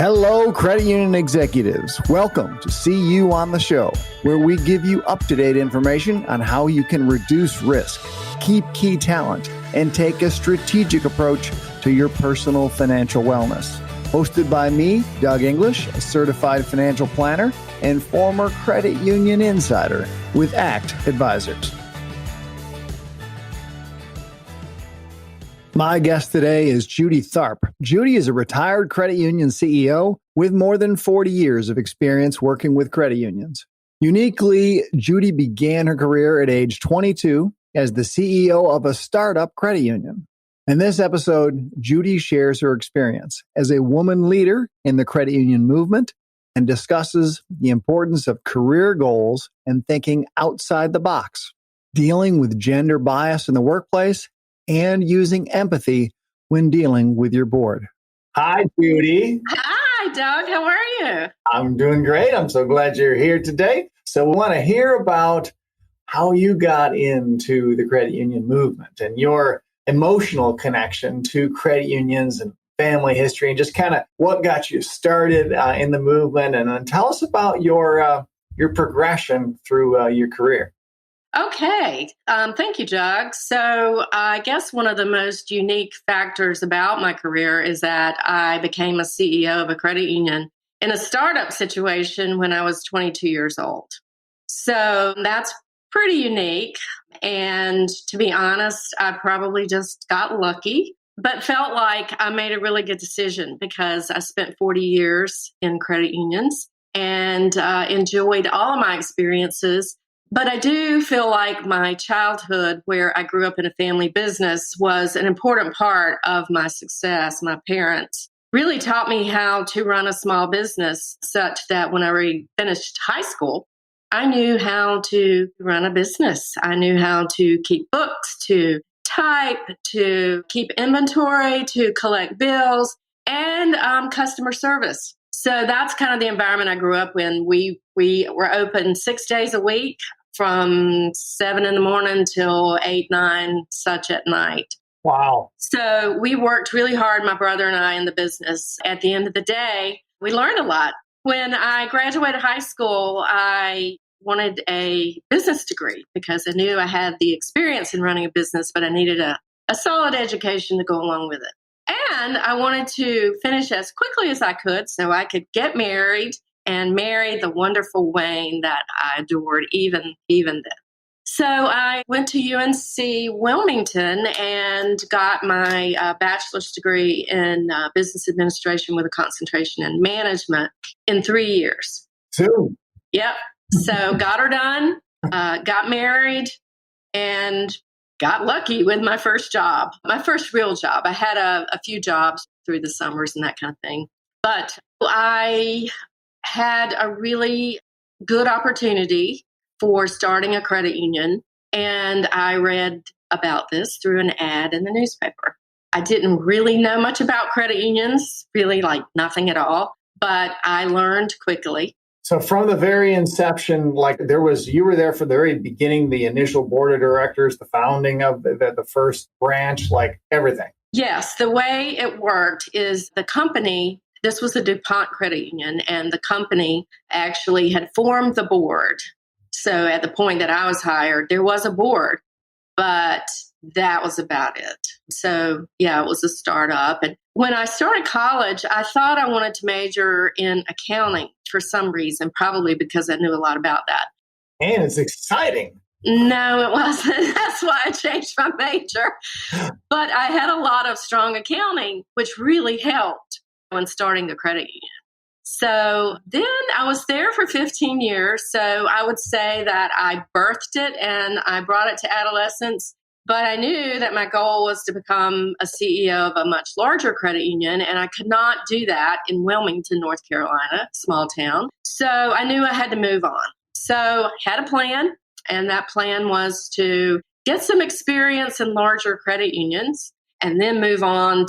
Hello, credit union executives. Welcome to See You on the Show, where we give you up-to-date information on how you can reduce risk, keep key talent, and take a strategic approach to your personal financial wellness. Hosted by me, Doug English, a certified financial planner and former credit union insider with ACT Advisors. My guest today is Judy Tharp. Judy is a retired credit union CEO with more than 40 years of experience working with credit unions. Uniquely, Judy began her career at age 22 as the CEO of a startup credit union. In this episode, Judy shares her experience as a woman leader in the credit union movement and discusses the importance of career goals and thinking outside the box, dealing with gender bias in the workplace, and using empathy when dealing with your board. Hi, Judy. Hi, Doug. How are you? I'm doing great. I'm so glad you're here today. So we want to hear about how you got into the credit union movement and your emotional connection to credit unions and family history, and just kind of what got you started in the movement. And then tell us about your progression through your career. Okay. Thank you, Doug. So I guess one of the most unique factors about my career is that I became a CEO of a credit union in a startup situation when I was 22 years old. So that's pretty unique. And to be honest, I probably just got lucky, but felt like I made a really good decision because I spent 40 years in credit unions and enjoyed all of my experiences. But I do feel like my childhood, where I grew up in a family business, was an important part of my success. My parents really taught me how to run a small business such that when I finished high school, I knew how to run a business. I knew how to keep books, to type, to keep inventory, to collect bills, and customer service. So that's kind of the environment I grew up in. We were open 6 days a week, from 7 in the morning till 8, 9, such at night. Wow. So we worked really hard, my brother and I, in the business. At the end of the day, we learned a lot. When I graduated high school, I wanted a business degree because I knew I had the experience in running a business, but I needed a solid education to go along with it. And I wanted to finish as quickly as I could so I could get married and marry the wonderful Wayne that I adored even then. So I went to UNC Wilmington and got my bachelor's degree in business administration with a concentration in management in 3 years. Soon. Yep. So got her done, got married, and got lucky with my first job, my first real job. I had a few jobs through the summers and that kind of thing. But I had a really good opportunity for starting a credit union, and I read about this through an ad in the newspaper. I didn't really know much about credit unions, really like nothing at all, but I learned quickly. So from the very inception, you were there for the very beginning, the initial board of directors, the founding of the first branch, like everything. Yes, the way it worked is the company. This was a DuPont credit union, and the company actually had formed the board. So at the point that I was hired, there was a board, but that was about it. So yeah, it was a startup. And when I started college, I thought I wanted to major in accounting for some reason, probably because I knew a lot about that. And it's exciting. No, it wasn't. That's why I changed my major. But I had a lot of strong accounting, which really helped when starting the credit union. So then I was there for 15 years. So I would say that I birthed it and I brought it to adolescence. But I knew that my goal was to become a CEO of a much larger credit union, and I could not do that in Wilmington, North Carolina, small town. So I knew I had to move on. So I had a plan, and that plan was to get some experience in larger credit unions and then move on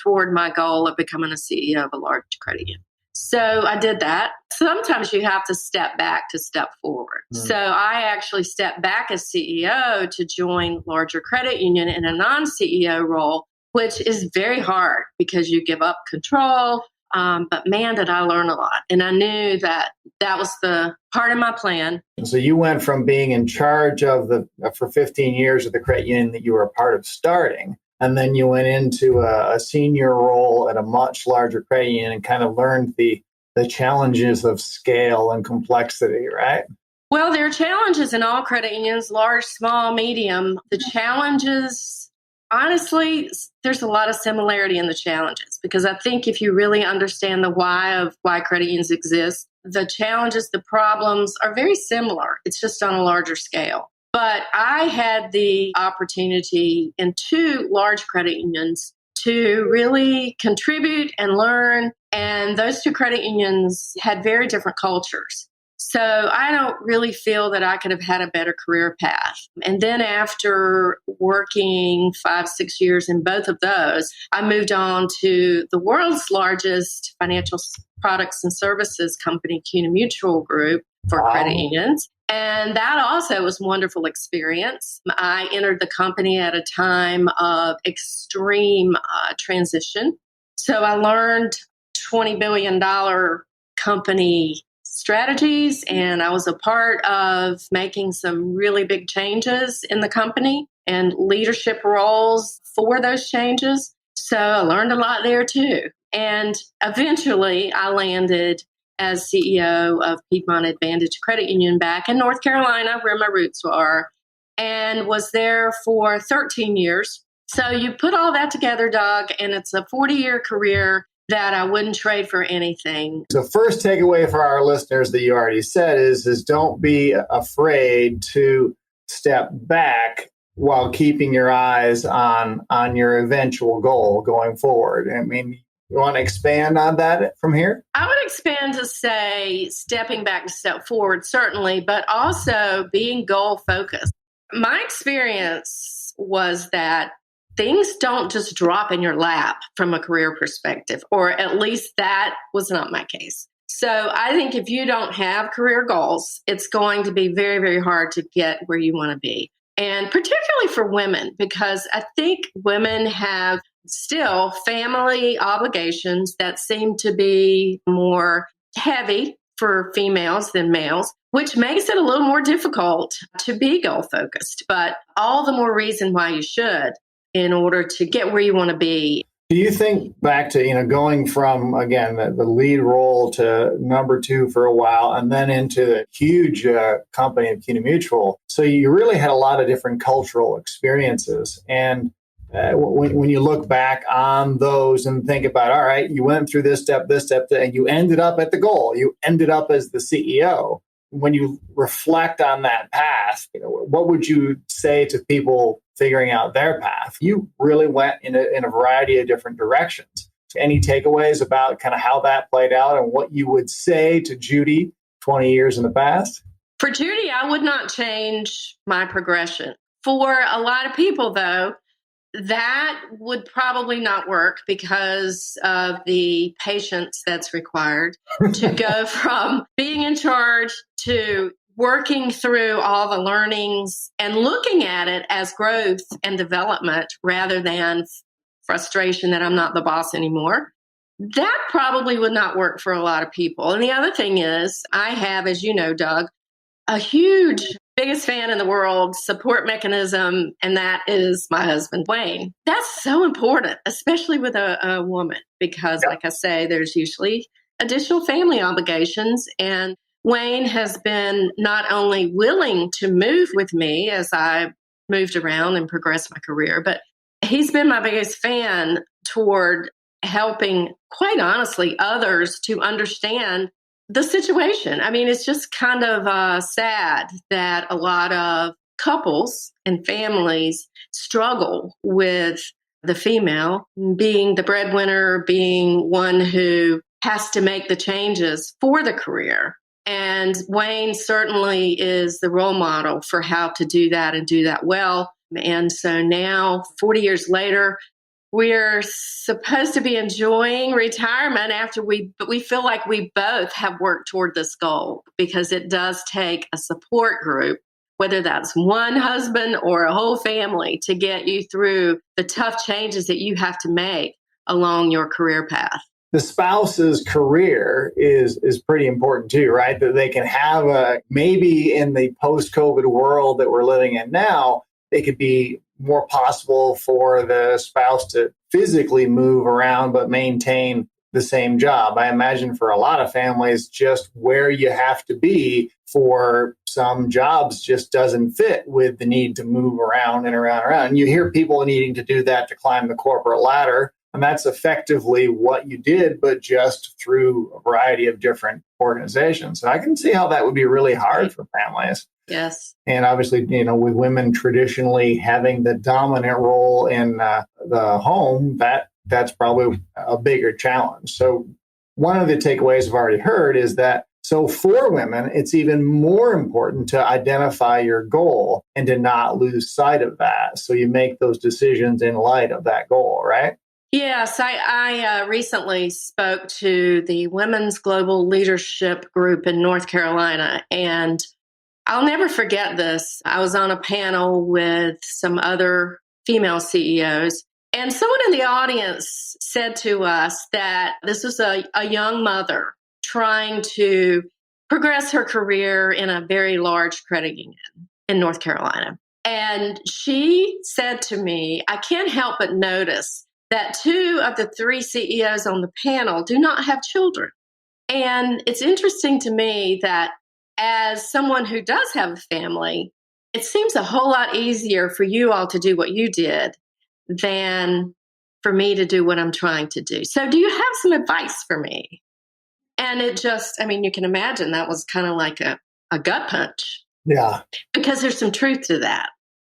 toward my goal of becoming a CEO of a large credit union. So I did that. Sometimes you have to step back to step forward. So I actually stepped back as CEO to join larger credit union in a non-CEO role, which is very hard because you give up control. But man, did I learn a lot. And I knew that that was the part of my plan. So you went from being in charge of for 15 years of the credit union that you were a part of starting, and then you went into a senior role at a much larger credit union and kind of learned the challenges of scale and complexity, right? Well, there are challenges in all credit unions, large, small, medium. The challenges, honestly, there's a lot of similarity in the challenges, because I think if you really understand the why of why credit unions exist, the challenges, the problems are very similar. It's just on a larger scale. But I had the opportunity in two large credit unions to really contribute and learn. And those two credit unions had very different cultures. So I don't really feel that I could have had a better career path. And then after working 5-6 years in both of those, I moved on to the world's largest financial products and services company, CUNA Mutual Group, for credit unions. And that also was a wonderful experience. I entered the company at a time of extreme transition. So I learned $20 billion company strategies, and I was a part of making some really big changes in the company and leadership roles for those changes. So I learned a lot there too. And eventually I landed as CEO of Piedmont Advantage Credit Union back in North Carolina, where my roots are, and was there for 13 years. So you put all that together, Doug, and it's a 40-year career that I wouldn't trade for anything. So first takeaway for our listeners that you already said is don't be afraid to step back while keeping your eyes on your eventual goal going forward. I mean, you want to expand on that from here? I would expand to say stepping back to step forward, certainly, but also being goal focused. My experience was that things don't just drop in your lap from a career perspective, or at least that was not my case. So I think if you don't have career goals, it's going to be very, very hard to get where you want to be. And particularly for women, because I think women have still family obligations that seem to be more heavy for females than males, which makes it a little more difficult to be goal focused. But all the more reason why you should, in order to get where you want to be. Do you think back to, going from, again, the lead role to number two for a while and then into the huge company of CUNA Mutual? So you really had a lot of different cultural experiences. And when you look back on those and think about, all right, you went through this step, and you ended up at the goal. You ended up as the CEO. When you reflect on that path, what would you say to people figuring out their path? You really went in a variety of different directions. Any takeaways about kind of how that played out and what you would say to Judy 20 years in the past? For Judy, I would not change my progression. For a lot of people, though, that would probably not work because of the patience that's required to go from being in charge to working through all the learnings and looking at it as growth and development rather than frustration that I'm not the boss anymore. That probably would not work for a lot of people. And the other thing is, I have, as you know, Doug, a huge, biggest fan in the world support mechanism, and that is my husband, Wayne. That's so important, especially with a woman, because like I say, there's usually additional family obligations. And Wayne has been not only willing to move with me as I moved around and progressed my career, but he's been my biggest fan toward helping, quite honestly, others to understand the situation. I mean, it's just kind of sad that a lot of couples and families struggle with the female being the breadwinner, being one who has to make the changes for the career. And Wayne certainly is the role model for how to do that and do that well. And so now, 40 years later, we're supposed to be enjoying retirement but we feel like we both have worked toward this goal, because it does take a support group, whether that's one husband or a whole family, to get you through the tough changes that you have to make along your career path. the spouse's career is pretty important too, right? That they can have maybe in the post-COVID world that we're living in now, it could be more possible for the spouse to physically move around but maintain the same job. I imagine for a lot of families, just where you have to be for some jobs just doesn't fit with the need to move around and around and around. And you hear people needing to do that to climb the corporate ladder. And that's effectively what you did, but just through a variety of different organizations. And I can see how that would be really hard for families. Yes. And obviously, with women traditionally having the dominant role in the home, that's probably a bigger challenge. So one of the takeaways I've already heard is that so for women, it's even more important to identify your goal and to not lose sight of that. So you make those decisions in light of that goal, right? Yes, I recently spoke to the Women's Global Leadership Group in North Carolina, and I'll never forget this. I was on a panel with some other female CEOs, and someone in the audience said to us that this was a young mother trying to progress her career in a very large credit union in North Carolina. And she said to me, I can't help but notice that 2 of the 3 CEOs on the panel do not have children. And it's interesting to me that as someone who does have a family, it seems a whole lot easier for you all to do what you did than for me to do what I'm trying to do. So do you have some advice for me? And it just, you can imagine that was kind of like a gut punch. Yeah. Because there's some truth to that.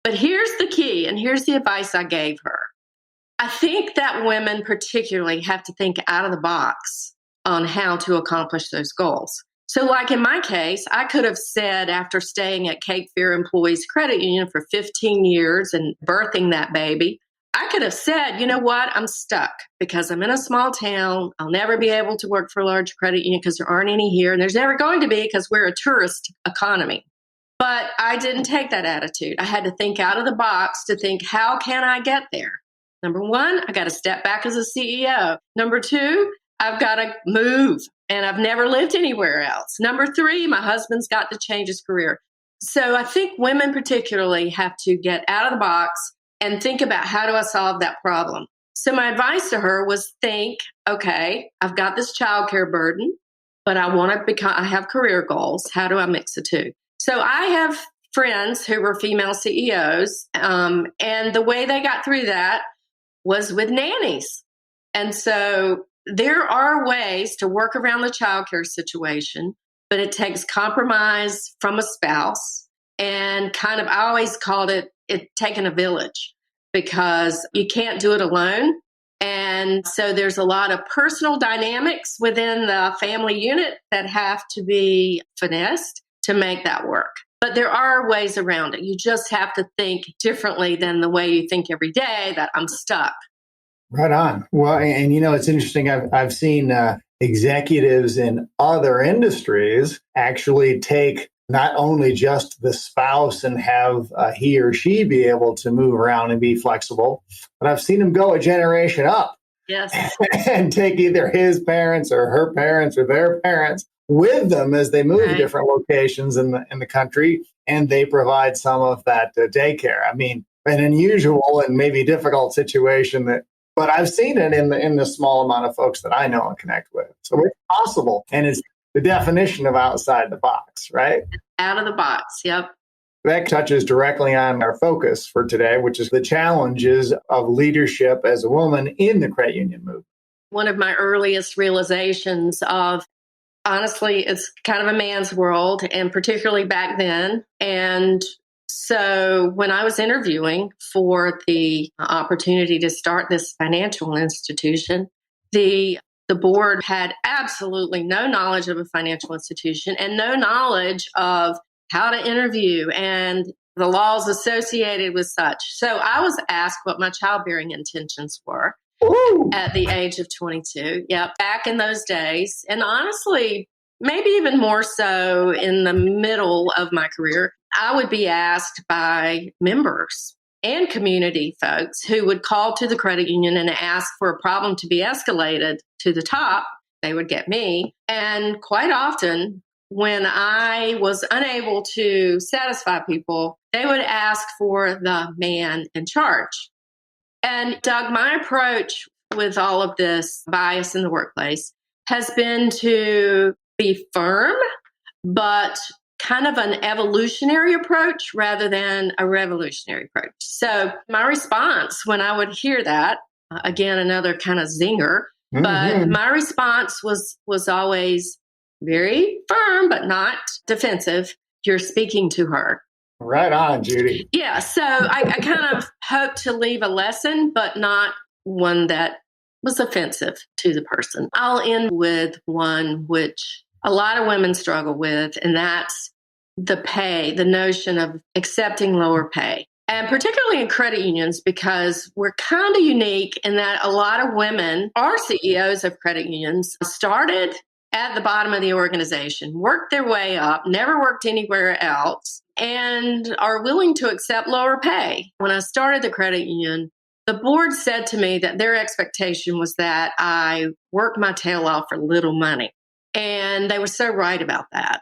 But here's the key, and here's the advice I gave her. I think that women particularly have to think out of the box on how to accomplish those goals. So like in my case, I could have said after staying at Cape Fear Employees Credit Union for 15 years and birthing that baby, I could have said, you know what, I'm stuck because I'm in a small town. I'll never be able to work for a large credit union because there aren't any here. And there's never going to be because we're a tourist economy. But I didn't take that attitude. I had to think out of the box to think, how can I get there? Number 1, I got to step back as a CEO. Number 2, I've got to move, and I've never lived anywhere else. Number 3, my husband's got to change his career. So I think women particularly have to get out of the box and think about, how do I solve that problem? So my advice to her was think, okay, I've got this childcare burden, but I have career goals. How do I mix the two? So I have friends who were female CEOs, and the way they got through that was with nannies. And so there are ways to work around the childcare situation, but it takes compromise from a spouse and I always called it taking a village, because you can't do it alone. And so there's a lot of personal dynamics within the family unit that have to be finessed to make that work. But there are ways around it. You just have to think differently than the way you think every day that I'm stuck. Right on. Well, and it's interesting. I've seen executives in other industries actually take not only just the spouse and have he or she be able to move around and be flexible, but I've seen them go a generation up. Yes. And take either his parents or her parents or their parents with them as they move to different locations in the country, and they provide some of that daycare. An unusual and maybe difficult situation but I've seen it in the small amount of folks that I know and connect with. So it's possible, and it's the definition of outside the box, right? Out of the box, yep. That touches directly on our focus for today, which is the challenges of leadership as a woman in the credit union movement. One of my earliest realizations of, honestly, it's kind of a man's world, and particularly back then. And so when I was interviewing for the opportunity to start this financial institution, the board had absolutely no knowledge of a financial institution and no knowledge of how to interview and the laws associated with such. So I was asked what my childbearing intentions were. Ooh. At the age of 22. Yeah, back in those days. And honestly, maybe even more so in the middle of my career, I would be asked by members. and community folks who would call to the credit union and ask for a problem to be escalated to the top. They would get me. And quite often, when I was unable to satisfy people, they would ask for the man in charge. And Doug, my approach with all of this bias in the workplace has been to be firm, but kind of an evolutionary approach rather than a revolutionary approach. So my response when I would hear that, again, another kind of zinger, but my response was always very firm, but not defensive. You're speaking to her. Right on, Judy. Yeah. So I kind of hope to leave a lesson, but not one that was offensive to the person. I'll end with one which a lot of women struggle with, and that's the pay, the notion of accepting lower pay. And particularly in credit unions, because we're kind of unique in that a lot of women are CEOs of credit unions, started at the bottom of the organization, worked their way up, never worked anywhere else, and are willing to accept lower pay. When I started the credit union, the board said to me that their expectation was that I worked my tail off for little money. And they were so right about that.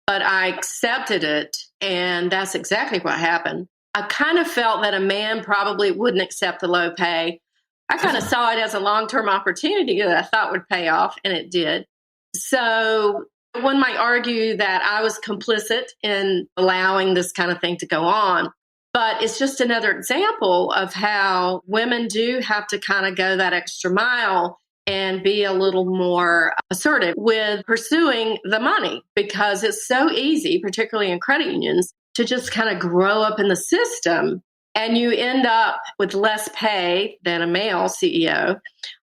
But I accepted it, and that's exactly what happened. I kind of felt that a man probably wouldn't accept the low pay. I kind of saw it as a long-term opportunity that I thought would pay off, and it did. So one might argue that I was complicit in allowing this kind of thing to go on. But it's just another example of how women do have to kind of go that extra mile and be a little more assertive with pursuing the money, because it's so easy, particularly in credit unions, to just kind of grow up in the system and you end up with less pay than a male CEO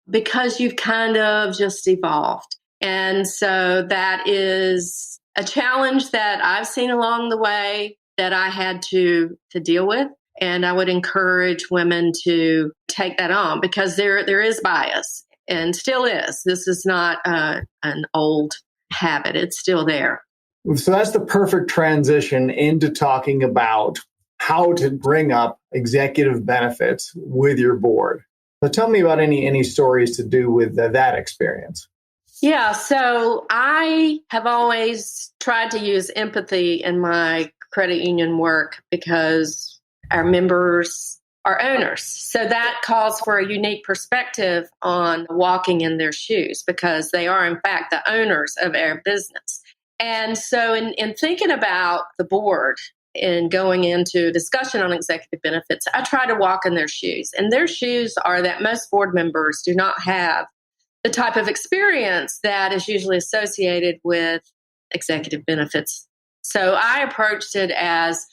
because you've kind of just evolved. And so that is a challenge that I've seen along the way that I had to deal with. And I would encourage women to take that on, because there is bias and still is. This is not an old habit. It's still there. So that's the perfect transition into talking about how to bring up executive benefits with your board. So tell me about any stories to do with that experience. Yeah, so I have always tried to use empathy in my credit union work because our members are owners. So that calls for a unique perspective on walking in their shoes, because they are, in fact, the owners of our business. And so in thinking about the board and going into discussion on executive benefits, I try to walk in their shoes. And their shoes are that most board members do not have the type of experience that is usually associated with executive benefits. So I approached it as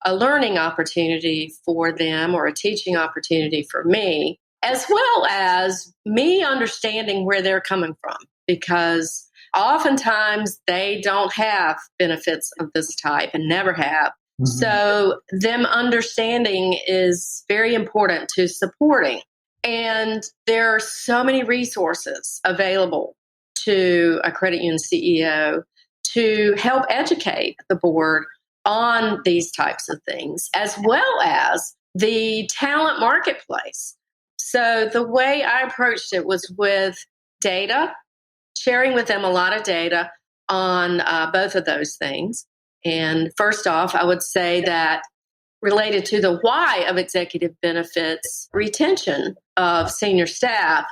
a learning opportunity for them, or a teaching opportunity for me, as well as me understanding where they're coming from, because oftentimes they don't have benefits of this type and never have. Mm-hmm. So them understanding is very important to supporting. And there are so many resources available to a credit union CEO to help educate the board on these types of things, as well as the talent marketplace. So the way I approached it was with data, sharing with them a lot of data on both of those things. And first off, I would say that related to the why of executive benefits, retention of senior staff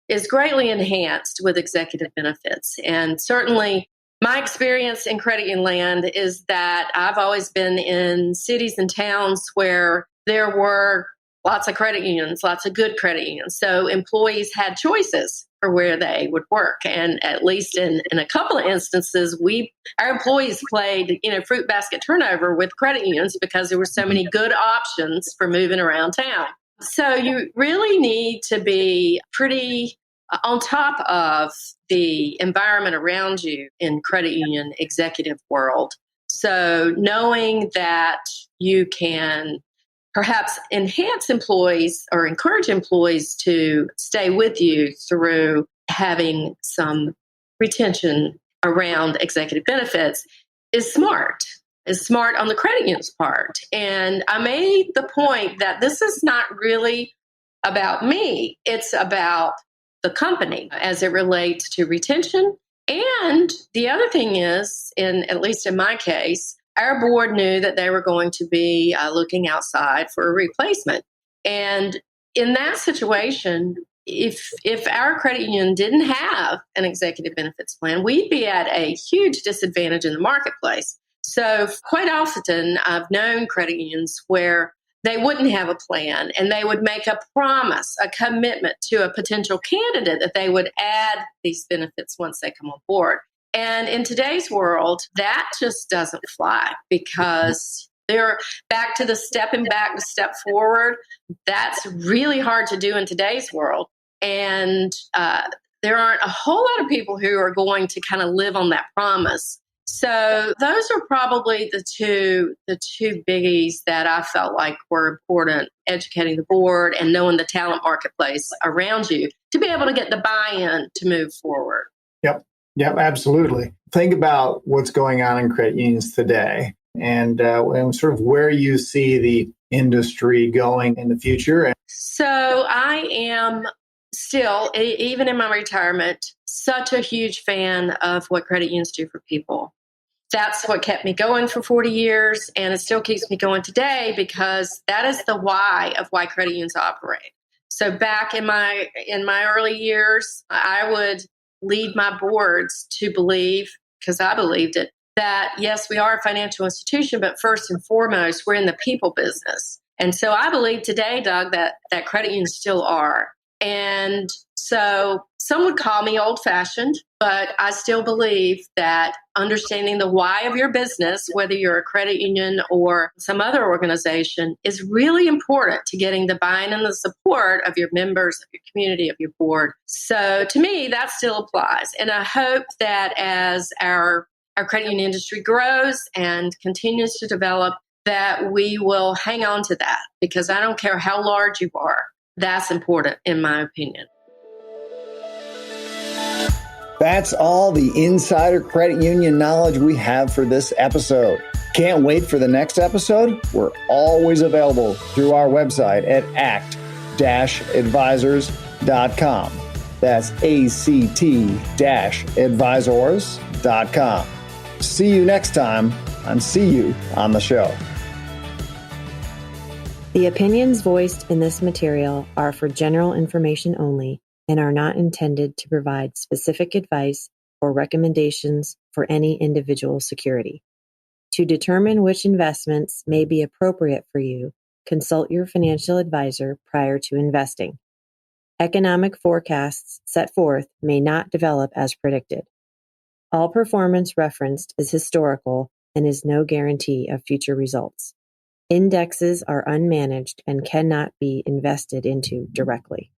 is greatly enhanced with executive benefits. And certainly my experience in credit union land is that I've always been in cities and towns where there were lots of credit unions, lots of good credit unions. So employees had choices for where they would work. And at least in a couple of instances, our employees played, fruit basket turnover with credit unions because there were so many good options for moving around town. So you really need to be pretty on top of the environment around you in credit union executive world. So knowing that you can perhaps enhance employees or encourage employees to stay with you through having some retention around executive benefits is smart. is smart on the credit union's part. And I made the point that this is not really about me. It's about the company as it relates to retention. And the other thing is, at least in my case, our board knew that they were going to be looking outside for a replacement. And in that situation, if our credit union didn't have an executive benefits plan, we'd be at a huge disadvantage in the marketplace. So quite often, I've known credit unions where they wouldn't have a plan and they would make a promise, a commitment to a potential candidate that they would add these benefits once they come on board. And in today's world, that just doesn't fly because they're back to the stepping back to step forward. That's really hard to do in today's world. And there aren't a whole lot of people who are going to kind of live on that promise. So those are probably the two biggies that I felt like were important, educating the board and knowing the talent marketplace around you to be able to get the buy-in to move forward. Yep, absolutely. Think about what's going on in credit unions today and sort of where you see the industry going in the future. So I am still, even in my retirement, such a huge fan of what credit unions do for people. That's what kept me going for 40 years, and it still keeps me going today because that is the why of why credit unions operate. So back in my early years, I would lead my boards to believe, because I believed it, that yes, we are a financial institution, but first and foremost, we're in the people business. And so I believe today, Doug, that credit unions still are. And so some would call me old-fashioned, but I still believe that understanding the why of your business, whether you're a credit union or some other organization, is really important to getting the buy-in and the support of your members, of your community, of your board. So to me, that still applies. And I hope that as our credit union industry grows and continues to develop, that we will hang on to that, because I don't care how large you are. That's important, in my opinion. That's all the insider credit union knowledge we have for this episode. Can't wait for the next episode? We're always available through our website at act-advisors.com. That's act-advisors.com. See you next time and see you on the show. The opinions voiced in this material are for general information only and are not intended to provide specific advice or recommendations for any individual security. To determine which investments may be appropriate for you, consult your financial advisor prior to investing. Economic forecasts set forth may not develop as predicted. All performance referenced is historical and is no guarantee of future results. Indexes are unmanaged and cannot be invested into directly.